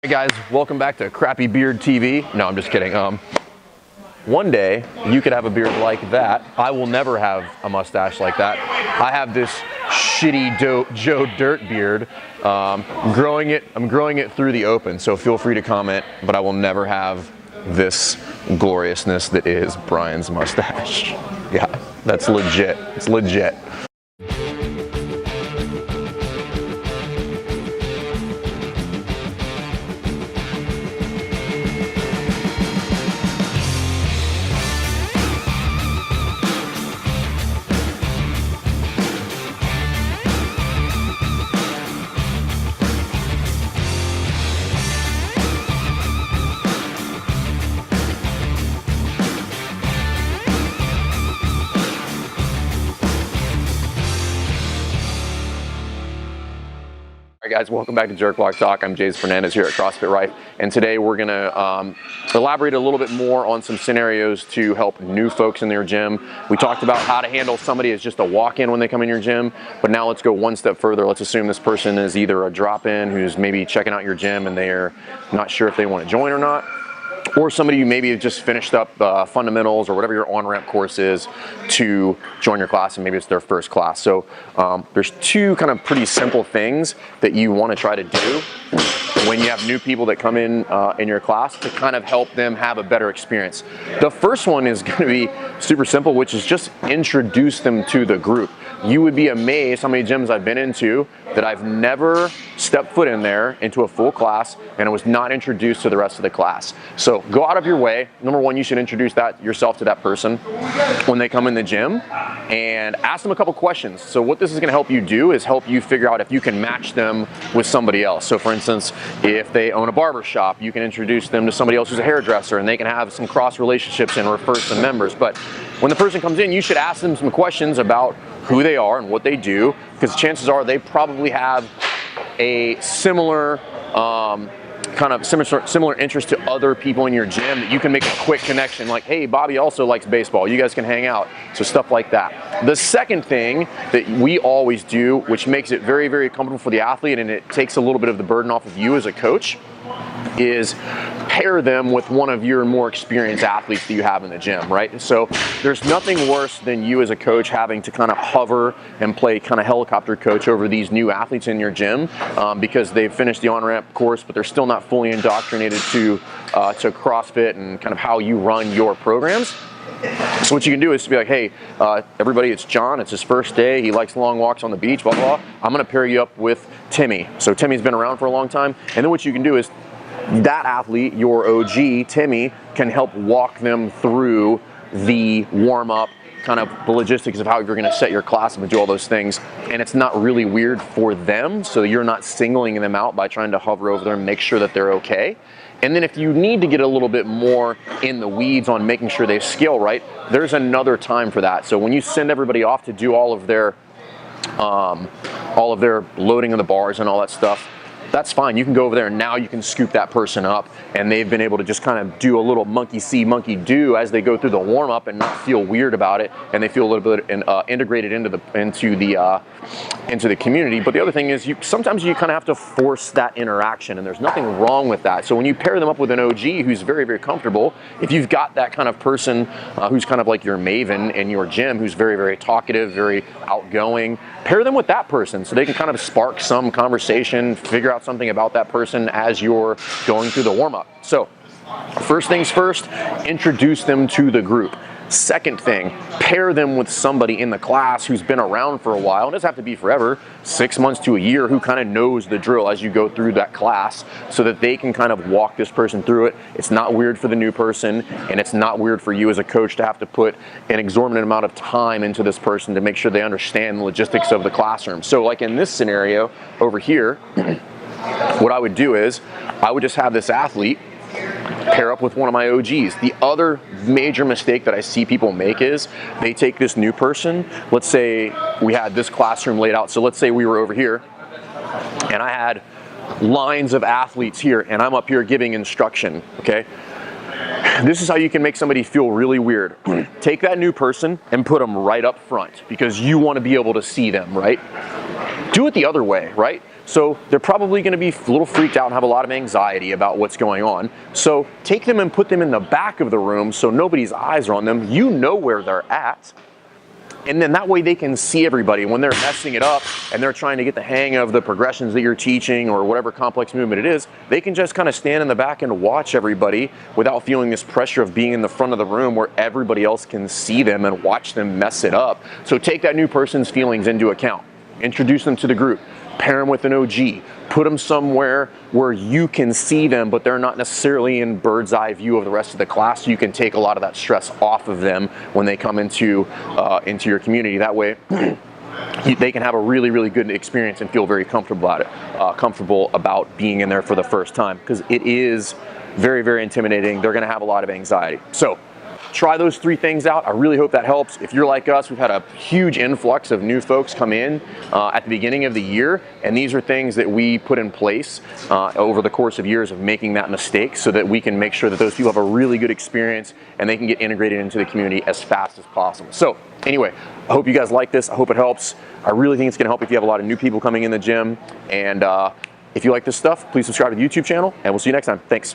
Hey guys, welcome back to Crappy Beard TV. No, I'm just kidding. One day you could have a beard like that. I will never have a mustache like that. I have this shitty Joe Dirt beard. I'm growing it through the open, so feel free to comment, but I will never have this gloriousness that is Brian's mustache. Yeah, that's legit. It's legit. All right guys, welcome back to Jerk Block Talk. I'm James Fernandez here at CrossFit Rife, and today we're gonna elaborate a little bit more on some scenarios to help new folks in their gym. We talked about how to handle somebody as just a walk-in when they come in your gym, but now let's go one step further. Let's assume this person is either a drop-in who's maybe checking out your gym and they're not sure if they want to join or not, or somebody who maybe just finished up fundamentals or whatever your on-ramp course is to join your class, and maybe it's their first class. So there's two kind of pretty simple things that you want to try to do when you have new people that come in your class to kind of help them have a better experience. The first one is going to be super simple, which is just introduce them to the group. You would be amazed how many gyms I've been into that I've never stepped foot in there into a full class and I was not introduced to the rest of the class. So go out of your way. Number one, you should introduce yourself to that person when they come in the gym and ask them a couple questions. So what this is going to help you do is help you figure out if you can match them with somebody else. So for instance, if they own a barber shop, you can introduce them to somebody else who's a hairdresser and they can have some cross relationships and refer some members. But when the person comes in, you should ask them some questions about who they are and what they do, because chances are they probably have a similar similar interest to other people in your gym that you can make a quick connection, like, hey, Bobby also likes baseball, you guys can hang out. So stuff like that. The second thing that we always do, which makes it very, very comfortable for the athlete and it takes a little bit of the burden off of you as a coach, is pair them with one of your more experienced athletes that you have in the gym, right? So there's nothing worse than you as a coach having to kind of hover and play kind of helicopter coach over these new athletes in your gym because they've finished the on-ramp course, but they're still not fully indoctrinated to CrossFit and kind of how you run your programs. So what you can do is to be like, hey, everybody, it's John, it's his first day, he likes long walks on the beach, blah, blah, blah. I'm gonna pair you up with Timmy. So Timmy's been around for a long time, and then what you can do is that athlete, your OG, Timmy, can help walk them through the warm-up, kind of the logistics of how you're gonna set your class up and do all those things. And it's not really weird for them, so you're not singling them out by trying to hover over them and make sure that they're okay. And then if you need to get a little bit more in the weeds on making sure they scale right, there's another time for that. So when you send everybody off to do all of their loading of the bars and all that stuff, that's fine. You can go over there and now you can scoop that person up and they've been able to just kind of do a little monkey see, monkey do as they go through the warm up and not feel weird about it, and they feel a little bit integrated into the community. But the other thing is sometimes you kind of have to force that interaction, and there's nothing wrong with that. So when you pair them up with an OG who's very, very comfortable, if you've got that kind of person who's kind of like your maven in your gym, who's very, very talkative, very outgoing, pair them with that person so they can kind of spark some conversation, figure out something about that person as you're going through the warm-up. So first things first, introduce them to the group. Second thing, pair them with somebody in the class who's been around for a while. It doesn't have to be forever, 6 months to a year, who kind of knows the drill as you go through that class so that they can kind of walk this person through it. It's not weird for the new person, and it's not weird for you as a coach to have to put an exorbitant amount of time into this person to make sure they understand the logistics of the classroom. So like in this scenario over here, what I would do is I would just have this athlete pair up with one of my OGs. The other major mistake that I see people make is they take this new person. Let's say we had this classroom laid out. So let's say we were over here and I had lines of athletes here and I'm up here giving instruction, okay? This is how you can make somebody feel really weird. Take that new person and put them right up front because you want to be able to see them, right? Do it the other way, right? So they're probably going to be a little freaked out and have a lot of anxiety about what's going on. So take them and put them in the back of the room so nobody's eyes are on them. You know where they're at. And then that way they can see everybody when they're messing it up and they're trying to get the hang of the progressions that you're teaching or whatever complex movement it is. They can just kind of stand in the back and watch everybody without feeling this pressure of being in the front of the room where everybody else can see them and watch them mess it up. So take that new person's feelings into account. Introduce them to the group. Pair them with an OG. Put them somewhere where you can see them, but they're not necessarily in bird's eye view of the rest of the class. So you can take a lot of that stress off of them when they come into your community. That way, they can have a really, really good experience and feel very comfortable about being in there for the first time, because it is very, very intimidating. They're going to have a lot of anxiety. So try those 3 things out. I really hope that helps. If you're like us, we've had a huge influx of new folks come in at the beginning of the year, and these are things that we put in place over the course of years of making that mistake so that we can make sure that those people have a really good experience and they can get integrated into the community as fast as possible. So anyway, I hope you guys like this. I hope it helps. I really think it's gonna help if you have a lot of new people coming in the gym. And if you like this stuff, please subscribe to the YouTube channel, and we'll see you next time. Thanks.